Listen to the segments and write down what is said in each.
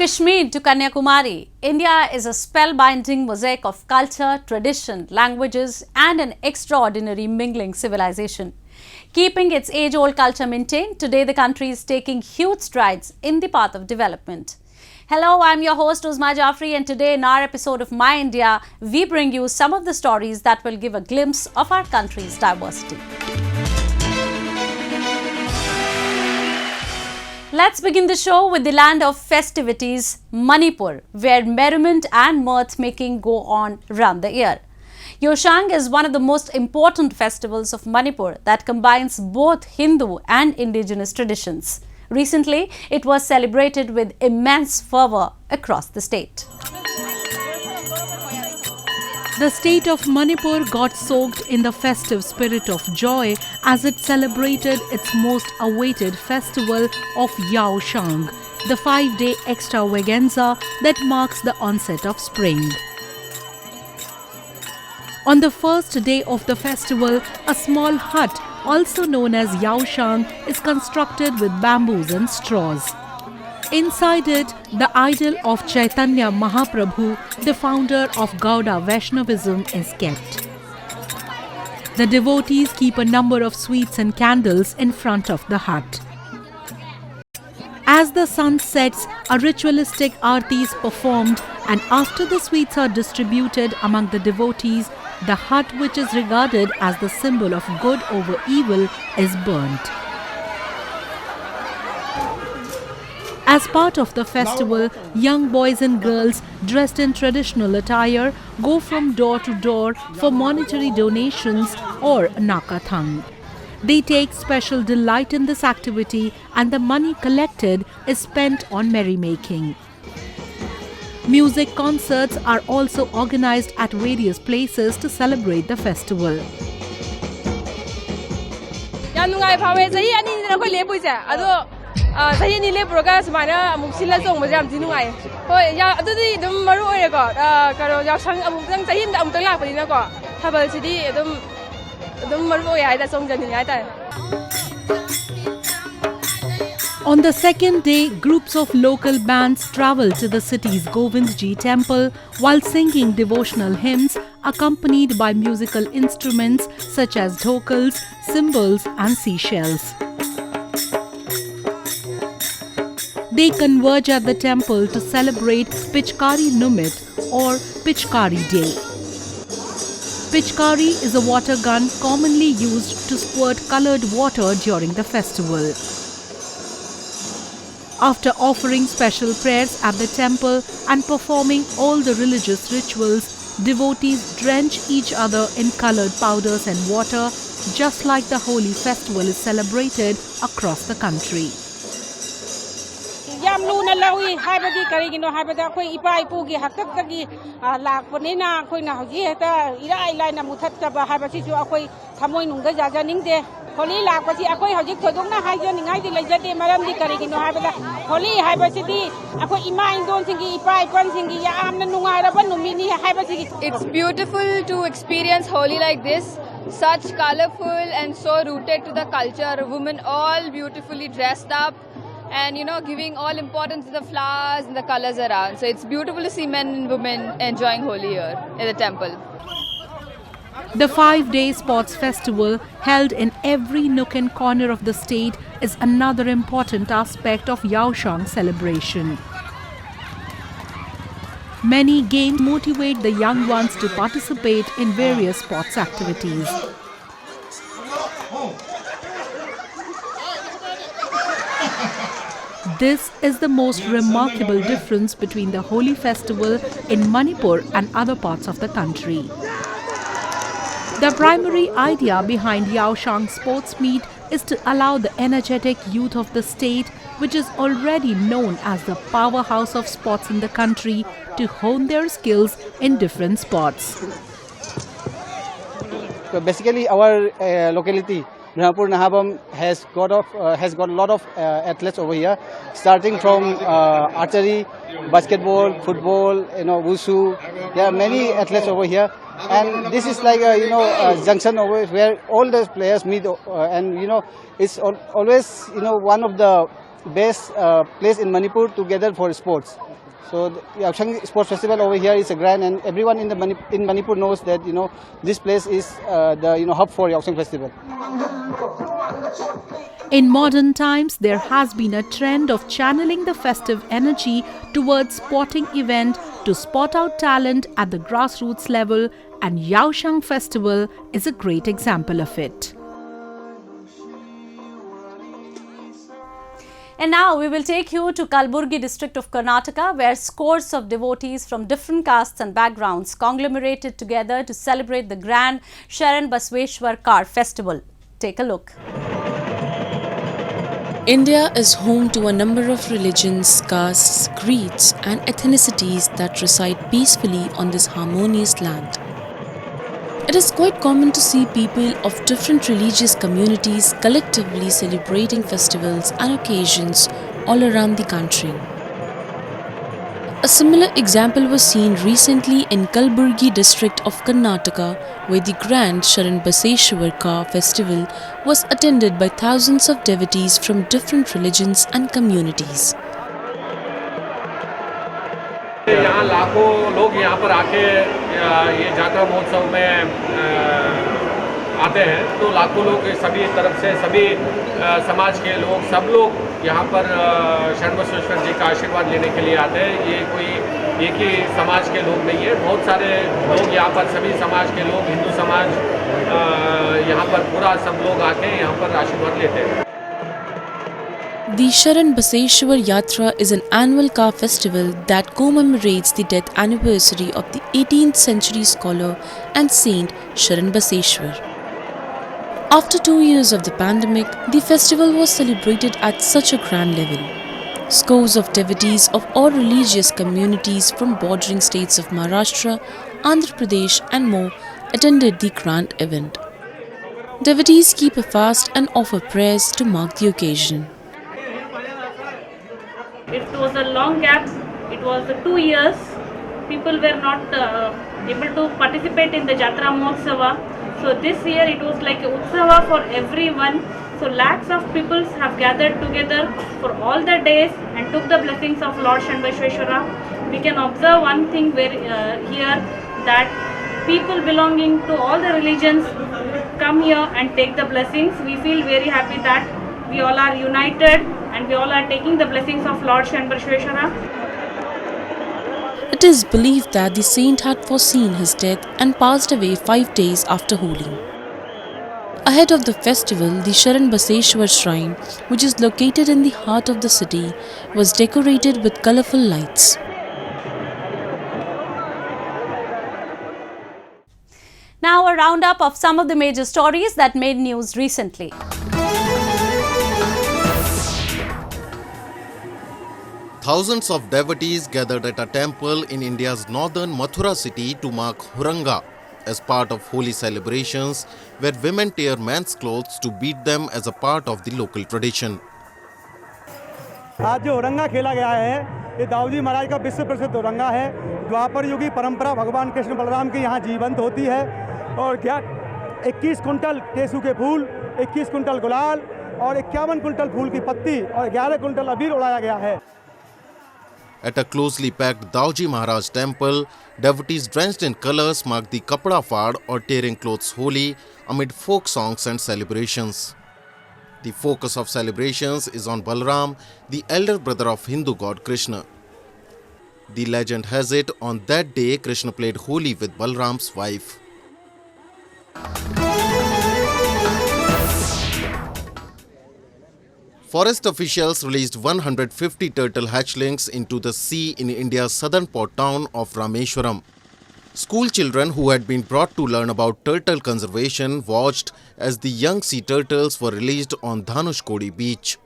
Kashmir to Kanyakumari, India is a spellbinding mosaic of culture, tradition, languages and an extraordinary mingling civilization. Keeping its age-old culture maintained, today the country is taking huge strides in the path of development. Hello, I'm your host Uzma Jafri, and today in our episode of My India, we bring you some of the stories that will give a glimpse of our country's diversity. Let's begin the show with the land of festivities, Manipur, where merriment and mirth-making go on round the year. Yaoshang is one of the most important festivals of Manipur that combines both Hindu and indigenous traditions. Recently, it was celebrated with immense fervor across the state. The state of Manipur got soaked in the festive spirit of joy as it celebrated its most awaited festival of Yaoshang, the 5-day extravaganza that marks the onset of spring. On the first day of the festival, a small hut, also known as Yaoshang, is constructed with bamboos and straws. Inside it, the idol of Chaitanya Mahaprabhu, the founder of Gauda Vaishnavism, is kept. The devotees keep a number of sweets and candles in front of the hut. As the sun sets, a ritualistic aarti is performed, and after the sweets are distributed among the devotees, the hut, which is regarded as the symbol of good over evil, is burnt. As part of the festival, young boys and girls dressed in traditional attire go from door to door for monetary donations or nakathang. They take special delight in this activity, and the money collected is spent on merrymaking. Music concerts are also organized at various places to celebrate the festival. On the second day, groups of local bands travel to the city's Govindji temple while singing devotional hymns accompanied by musical instruments such as dhokals, cymbals and seashells. They converge at the temple to celebrate Pichkari Numit or Pichkari Day. Pichkari is a water gun commonly used to squirt colored water during the festival. After offering special prayers at the temple and performing all the religious rituals, devotees drench each other in colored powders and water, just like the Holi festival is celebrated across the country. It's beautiful to experience Holi like this, such colorful and so rooted to the culture. Women all beautifully dressed up and giving all importance to the flowers and the colors around. So it's beautiful to see men and women enjoying Holi here in the temple. The 5-day sports festival, held in every nook and corner of the state, is another important aspect of Yaoshang celebration. Many games motivate the young ones to participate in various sports activities. This is the most remarkable difference between the Holi festival in Manipur and other parts of the country. The primary idea behind Yaoshang sports meet is to allow the energetic youth of the state, which is already known as the powerhouse of sports in the country, to hone their skills in different sports. So basically, our locality, Brahmapur Nahabam, has got a lot of athletes over here, starting from archery, basketball, football, wushu. There are many athletes over here. And this is like a junction over where all the players meet, and it's always one of the best place in Manipur to gather for sports. So the Yaoshang Sports Festival over here is a grand, and everyone in Manipur knows that this place is the hub for Yaoshang Festival. In modern times, there has been a trend of channeling the festive energy towards sporting event to spot out talent at the grassroots level, and Yaoshang Festival is a great example of it. And now we will take you to Kalaburagi district of Karnataka, where scores of devotees from different castes and backgrounds conglomerated together to celebrate the grand Sharanabasveshwar Car Festival. Take a look. India is home to a number of religions, castes, creeds and ethnicities that reside peacefully on this harmonious land. It is quite common to see people of different religious communities collectively celebrating festivals and occasions all around the country. A similar example was seen recently in Kalaburagi district of Karnataka, where the grand Sharanabasveshwar Car Festival was attended by thousands of devotees from different religions and communities. यहाँ लाखों लोग यहाँ पर आके ये जात्रा महोत्सव में आते हैं, तो लाखों लोग सभी तरफ से सभी समाज के लोग सब लोग यहाँ पर शरणबसवेश्वर जी का आशीर्वाद लेने के लिए आते हैं। ये कोई एक ही समाज के लोग नहीं है, बहुत सारे लोग यहाँ पर सभी समाज के लोग, हिंदू समाज यहाँ पर पूरा सब लोग आके यहाँ पर आशीर्वाद लेते हैं। The Sharanabasveshwar Yatra is an annual car festival that commemorates the death anniversary of the 18th century scholar and saint Sharanabasveshwar. After 2 years of the pandemic, the festival was celebrated at such a grand level. Scores of devotees of all religious communities from bordering states of Maharashtra, Andhra Pradesh and more attended the grand event. Devotees keep a fast and offer prayers to mark the occasion. It was a long gap. It was 2 years. People were not able to participate in the Jatra Mohotsava. So this year it was like a Utsava for everyone. So lakhs of people have gathered together for all the days and took the blessings of Lord Sharanabasveshwara. We can observe one thing here, that people belonging to all the religions come here and take the blessings. We feel very happy that we all are united and we all are taking the blessings of Lord Sharanabasveshwara. It is believed that the saint had foreseen his death and passed away 5 days after Holi. Ahead of the festival, the Sharanabasveshwar shrine, which is located in the heart of the city, was decorated with colourful lights. Now a roundup of some of the major stories that made news recently. Thousands of devotees gathered at a temple in India's northern Mathura city to mark Huranga as part of holy celebrations, where women tear men's clothes to beat them as a part of the local tradition. आज जो हुरंगा खेला गया है, ये दाऊजी महाराज का विश्व प्रसिद्ध हुरंगा है। द्वापर युगी परंपरा भगवान कृष्ण बलराम की यहाँ जीवंत होती है और क्या 21 कुंटल केसू के फूल, 21 कुंटल गुलाल और 51 कुंटल फूल की पत्ती और 11 कुंटल अबीर उड़ाया गया है। At a closely packed Dauji Maharaj temple, devotees drenched in colors marked the Kapda Fad or tearing clothes holy amid folk songs and celebrations. The focus of celebrations is on Balram, the elder brother of Hindu god Krishna. The legend has it on that day Krishna played Holi with Balram's wife. Forest officials released 150 turtle hatchlings into the sea in India's southern port town of Rameshwaram. School children who had been brought to learn about turtle conservation watched as the young sea turtles were released on Dhanushkodi beach.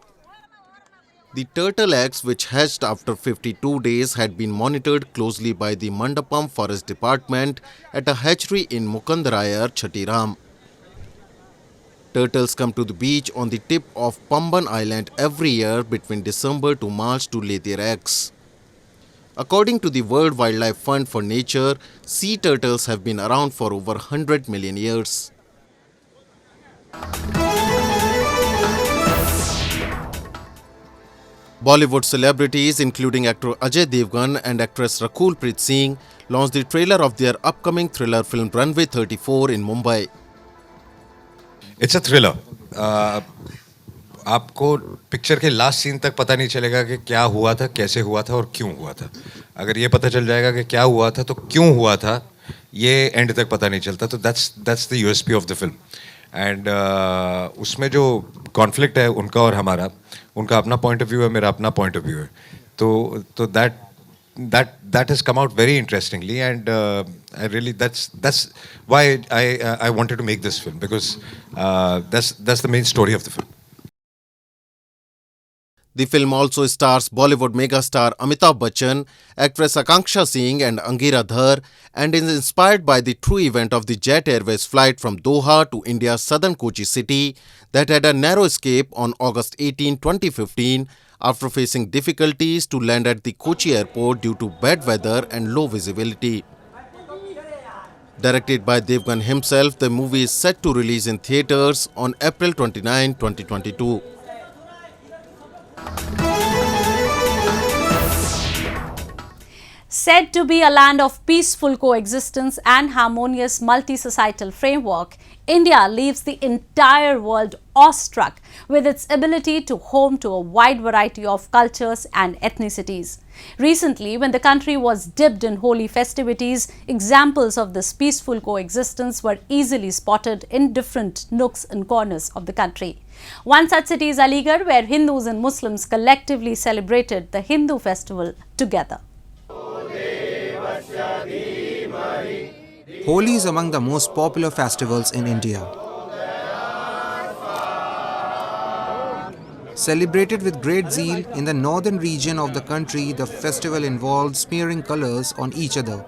The turtle eggs, which hatched after 52 days, had been monitored closely by the Mandapam Forest Department at a hatchery in Mukandarayar, Chhattiram. Turtles come to the beach on the tip of Pamban Island every year between December to March to lay their eggs. According to the World Wildlife Fund for Nature, sea turtles have been around for over 100 million years. Bollywood celebrities including actor Ajay Devgan and actress Rakul Preet Singh launched the trailer of their upcoming thriller film Runway 34 in Mumbai. It's a thriller. आपको picture के last scene तक पता नहीं चलेगा कि क्या हुआ था, कैसे हुआ था और क्यों हुआ था. अगर ये पता चल जाएगा कि क्या हुआ था तो क्यों हुआ था, ये एंड तक पता नहीं चलता. तो that's the USP of the film. And उसमें जो कॉन्फ्लिक्ट है उनका और हमारा, उनका अपना पॉइंट ऑफ व्यू है, मेरा अपना पॉइंट ऑफ व्यू है. तो that has come out very interestingly, and I really that's why I wanted to make this film, because that's the main story of the film. The film also stars Bollywood megastar Amitabh Bachchan, actress Akanksha Singh and Angira Dhar, and is inspired by the true event of the Jet Airways flight from Doha to India's southern Kochi city that had a narrow escape on August 18, 2015 after facing difficulties to land at the Kochi airport due to bad weather and low visibility. Directed by Devgan himself, the movie is set to release in theatres on April 29, 2022. Said to be a land of peaceful coexistence and harmonious multi-societal framework, India leaves the entire world awestruck with its ability to home to a wide variety of cultures and ethnicities. Recently, when the country was dipped in holy festivities, examples of this peaceful coexistence were easily spotted in different nooks and corners of the country. One such city is Aligarh, where Hindus and Muslims collectively celebrated the Hindu festival together. Holi is among the most popular festivals in India. Celebrated with great zeal in the northern region of the country, the festival involves smearing colors on each other.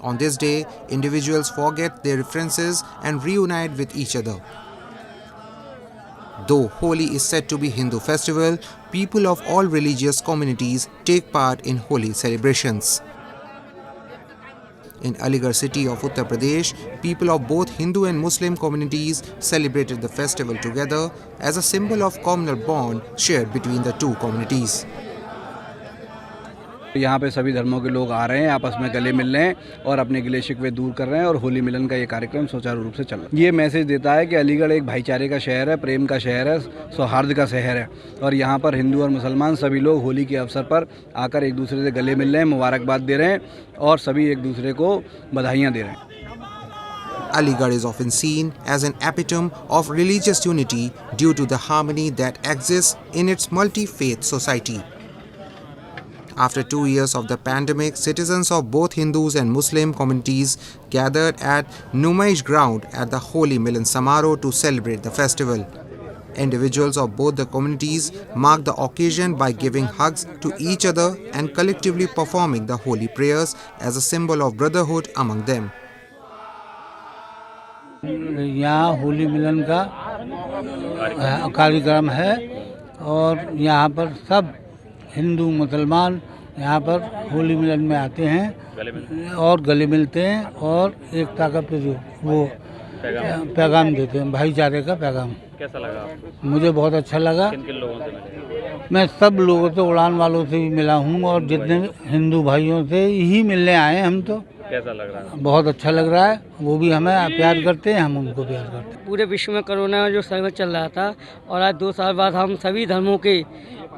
On this day, individuals forget their differences and reunite with each other. Though Holi is said to be Hindu festival, people of all religious communities take part in Holi celebrations. In Aligarh city of Uttar Pradesh, people of both Hindu and Muslim communities celebrated the festival together as a symbol of communal bond shared between the two communities. यहाँ पे सभी धर्मों के लोग आ रहे हैं, आपस में गले मिल रहे हैं और अपने गिले शिकवे दूर कर रहे हैं, और होली मिलन का ये कार्यक्रम सुचारू रूप से चल रहा है. ये मैसेज देता है कि अलीगढ़ एक भाईचारे का शहर है, प्रेम का शहर है, सौहार्द का शहर है, और यहाँ पर हिंदू और मुसलमान सभी लोग होली के अवसर पर आकर एक दूसरे से गले मिल रहे हैं, मुबारकबाद दे रहे हैं और सभी एक दूसरे को बधाइयाँ दे रहे हैं. Aligarh is often seen as an epitome of religious unity due to the harmony that exists in its multi-faith society. After 2 years of the pandemic, citizens of both Hindus and Muslim communities gathered at Numaish ground at the Holi Milan Samaroh to celebrate the festival. Individuals of both the communities marked the occasion by giving hugs to each other and collectively performing the holy prayers as a symbol of brotherhood among them. यहाँ होली मिलन का कार्यक्रम है और यहाँ पर सब हिंदू मुसलमान यहाँ पर होली मिलन में आते हैं और गले मिलते हैं और एकता का वो पैगाम देते हैं, भाईचारे का पैगाम. कैसा लगा आपको? मुझे बहुत अच्छा लगा. किन लोगों से मिले? मैं सब लोगों से, उड़ान वालों से भी मिला हूँ और जितने हिंदू भाइयों से ही मिलने आए हम. तो कैसा लग रहा है? बहुत अच्छा लग रहा है. वो भी हमें प्यार करते हैं, हम उनको प्यार करते हैं. पूरे विश्व में कोरोना जो संकट चल रहा था और आज 2 साल बाद हम सभी धर्मों के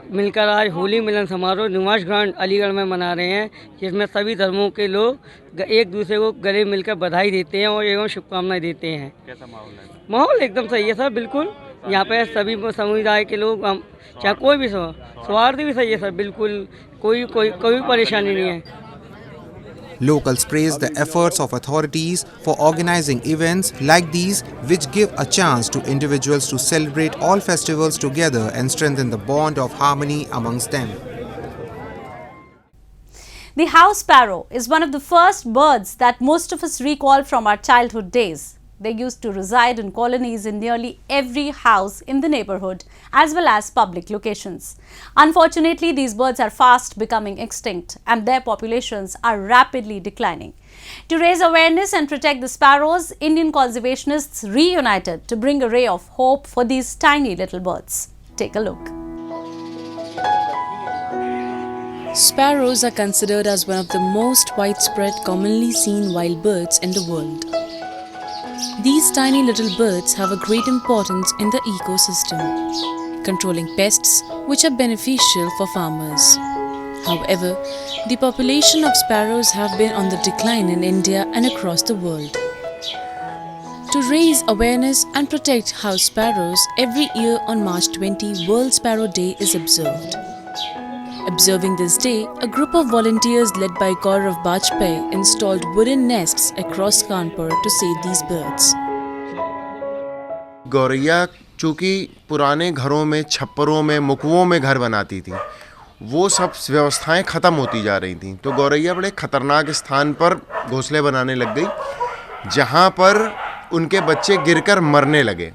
मिलकर आज होली मिलन समारोह नुमाइश ग्राउंड अलीगढ़ में मना रहे हैं, जिसमें सभी धर्मों के लोग एक दूसरे को गले मिलकर बधाई देते हैं और एवं शुभकामनाएं देते हैं. कैसा माहौल है? माहौल एकदम सही है सर, बिल्कुल. यहाँ पे सभी समुदाय के लोग, हम चाहे कोई भी स्वार्थ भी सही है सर, बिल्कुल कोई परेशानी नहीं है. Locals praised the efforts of authorities for organizing events like these, which give a chance to individuals to celebrate all festivals together and strengthen the bond of harmony amongst them. The house sparrow is one of the first birds that most of us recall from our childhood days. They used to reside in colonies in nearly every house in the neighborhood as well as public locations. Unfortunately, these birds are fast becoming extinct and their populations are rapidly declining. To raise awareness and protect the sparrows, Indian conservationists reunited to bring a ray of hope for these tiny little birds. Take a look. Sparrows are considered as one of the most widespread commonly seen wild birds in the world. These tiny little birds have a great importance in the ecosystem, controlling pests which are beneficial for farmers. However, the population of sparrows have been on the decline in India and across the world. To raise awareness and protect house sparrows, every year on March 20, World Sparrow Day is observed. Observing this day, a group of volunteers led by Gaurav Bajpayee installed wooden nests across Kanpur to save these birds. गौरैया चूँकि पुराने घरों में, छप्परों में, मुकवों में घर बनाती थी, वो सब व्यवस्थाएं ख़त्म होती जा रही थीं, तो गौरैया बड़े ख़तरनाक स्थान पर घोंसले बनाने लग गई, जहाँ पर उनके बच्चे गिरकर मरने लगे।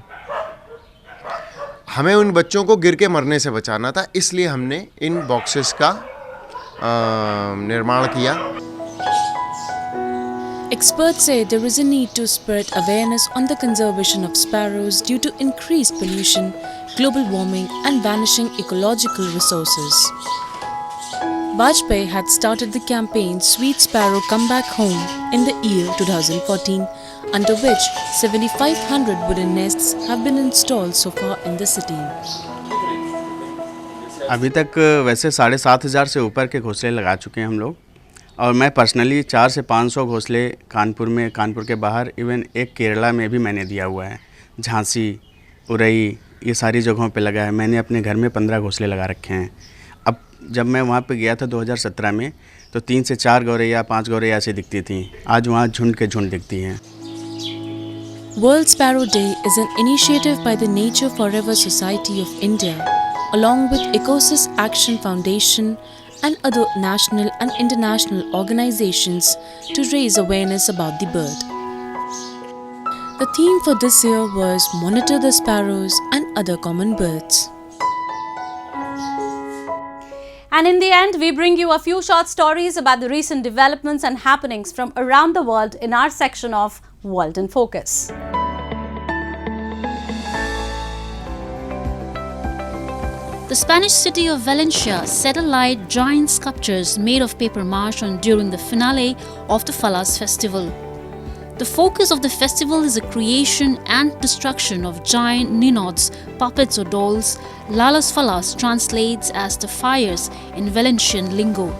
हमें उन बच्चों को गिर के मरने से बचाना था, इसलिए हमने इन बॉक्सेस का निर्माण किया। Experts say there is a need to spread awareness on the conservation of sparrows due to increased pollution, global warming and vanishing ecological resources. Bajpayee had started the campaign Sweet Sparrow Come Back Home in the year 2014, under which 7,500 wooden nests have been installed so far in the city. अभी तक वैसे 7,500 से ऊपर के घोंसले लगा चुके हैं हम लोग, और मैं पर्सनली 400 से 500 घोंसले कानपुर में, कानपुर के बाहर, इवन एक केरला में भी मैंने दिया हुआ है। झांसी, उरई, ये सारी जगहों पे लगा है। मैंने अपने घर में 15 घोंसले लगा रखे हैं। अब जब मैं वहाँ पे गया था 2017 में, तो 3 से 4 गौरैया, 5 गौरैया ऐसी दिखती थी। आज वहाँ झुंड के झुंड दिखती हैं। World Sparrow Day is an initiative by the Nature Forever Society of India, along with Ecosys Action Foundation and other national and international organizations to raise awareness about the bird. The theme for this year was Monitor the Sparrows and Other Common Birds. And in the end, we bring you a few short stories about the recent developments and happenings from around the world in our section of World in Focus. The Spanish city of Valencia set alight giant sculptures made of paper mache during the finale of the Fallas festival. The focus of the festival is the creation and destruction of giant ninots, puppets or dolls. Las Fallas translates as the fires in Valencian lingo.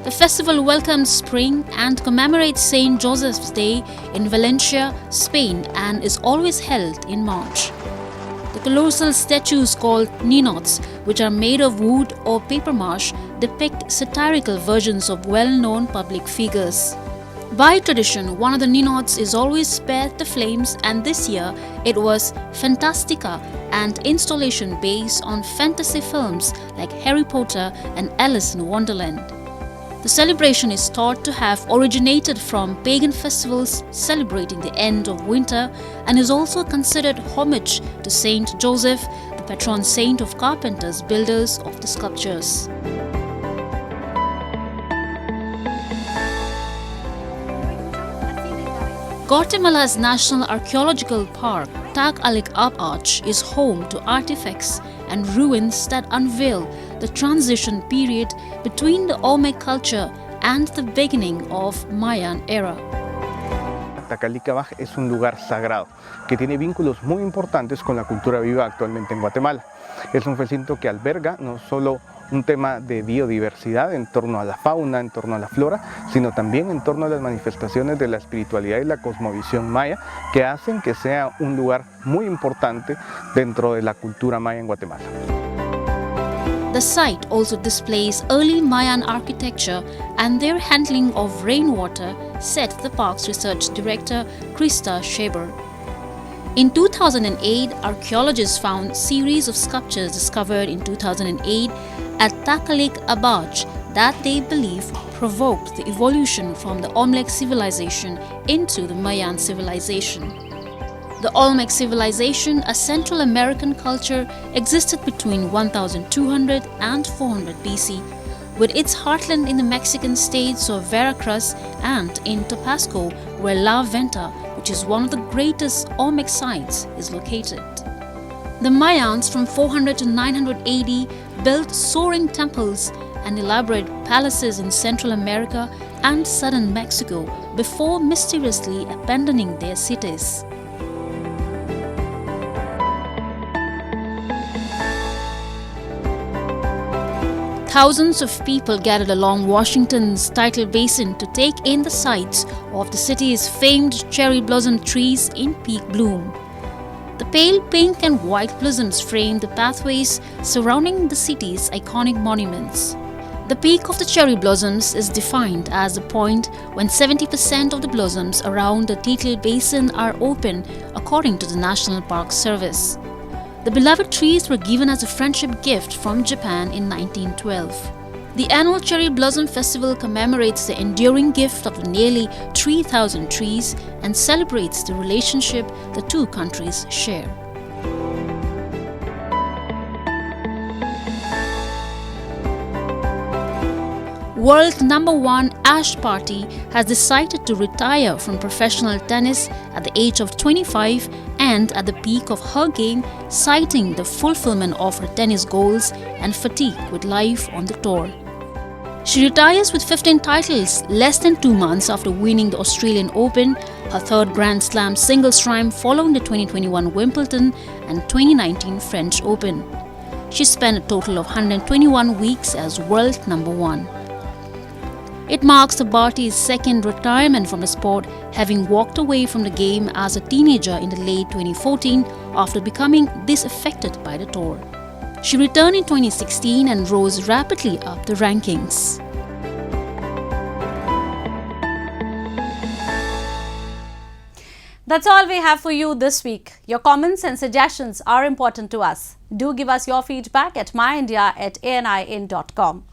The festival welcomes spring and commemorates Saint Joseph's Day in Valencia, Spain, and is always held in March. The colossal statues called ninots, which are made of wood or paper mache, depict satirical versions of well-known public figures. By tradition, one of the ninots is always spared the flames, and this year it was Fantastica, an installation based on fantasy films like Harry Potter and Alice in Wonderland. The celebration is thought to have originated from pagan festivals celebrating the end of winter and is also considered homage to Saint Joseph, the patron saint of carpenters, builders of the sculptures. Guatemala's National Archaeological Park, Aligarh, is home to artifacts and ruins that unveil the transition period between the Olmec culture and the beginning of Mayan era. Aligarh es un lugar sagrado que tiene vínculos muy importantes con la cultura viva actualmente en Guatemala. Es un recinto que alberga no solo un tema de biodiversidad en torno a la fauna, en torno a la flora, sino también en torno a las manifestaciones de la espiritualidad y la cosmovisión maya que hacen que sea un lugar muy importante dentro de la cultura maya en Guatemala. The site also displays early Mayan architecture and their handling of rainwater, said the park's research director Krista Shaber. In 2008, archaeologists found a series of sculptures discovered in 2008 at Aligarh that they believe provoked the evolution from the Olmec civilization into the Mayan civilization. The Olmec civilization, a Central American culture, existed between 1200 and 400 BC, with its heartland in the Mexican states of Veracruz and in Tabasco, where La Venta, which is one of the greatest Olmec sites, is located. The Mayans from 400 to 900 AD built soaring temples and elaborate palaces in Central America and southern Mexico before mysteriously abandoning their cities. Thousands of people gathered along Washington's tidal basin to take in the sights of the city's famed cherry blossom trees in peak bloom. The pale pink and white blossoms frame the pathways surrounding the city's iconic monuments. The peak of the cherry blossoms is defined as the point when 70% of the blossoms around the tidal basin are open, according to the National Park Service. The beloved trees were given as a friendship gift from Japan in 1912. The annual Cherry Blossom Festival commemorates the enduring gift of the nearly 3,000 trees and celebrates the relationship the two countries share. World #1 Ash Barty has decided to retire from professional tennis at the age of 25 and at the peak of her game, citing the fulfillment of her tennis goals and fatigue with life on the tour. She retires with 15 titles less than 2 months after winning the Australian Open, her third Grand Slam singles triumph following the 2021 Wimbledon and 2019 French Open. She spent a total of 121 weeks as world #1. It marks the Barty's second retirement from the sport, having walked away from the game as a teenager in the late 2014 after becoming disaffected by the tour. She returned in 2016 and rose rapidly up the rankings. That's all we have for you this week. Your comments and suggestions are important to us. Do give us your feedback at myindia@anin.com.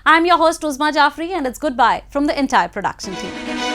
I'm your host Uzma Jafri, and it's goodbye from the entire production team.